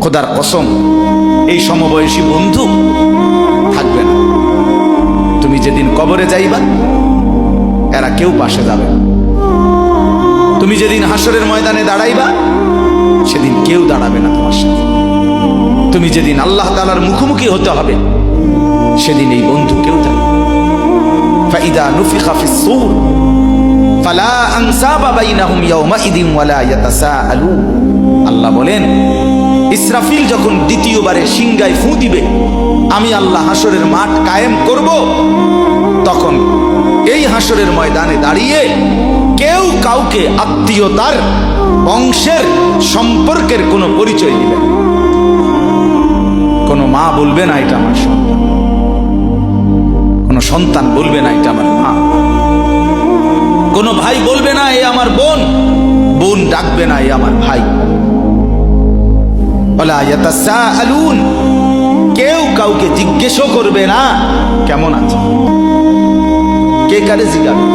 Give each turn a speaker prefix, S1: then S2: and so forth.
S1: খোদার কসম, এই সমবয়সী বন্ধু থাকবে না। তুমি যেদিন কবরে যাইবা, এরা কেউ পাশে যাবে না। তুমি যেদিন হাসরের ময়দানে দাঁড়াইবা, সেদিন কেউ দাঁড়াবে না তোমার সাথে। তুমি যেদিন আল্লাহ তাআলার মুখোমুখি হতে হবে, সেদিন এই বন্ধু কেউ থাকবে। ফাইদা নুফিখা ফিস সূর ফালা আনসাবা বাইনাহুম ইয়াওমাইদিন ওয়ালা ইয়াতাসাআলুন। আল্লাহ বলেন, ইসরাফিল যখন দ্বিতীয়বারে সিংগায় ফু দিবে, আমি আল্লাহ হাসরের মাঠ কায়েম করব, তখন এই হাসরের ময়দানে দাঁড়িয়ে কেউ কাউকে আত্মীয়তার, বংশের, সম্পর্কের কোনো পরিচয় দিবে না। কোনো মা বলবে না এটা আমার সন্তান, কোনো সন্তান বলবে না এটা আমার মা, কোনো ভাই বলবে না এ আমার বোন, বোন ডাকবে না এ আমার ভাই। ওয়ালা ইয়াতাসাআলুন, কেউ কাউকে জিজ্ঞেসও করবে না কেমন আছে, কে কারে জিজ্ঞাসা।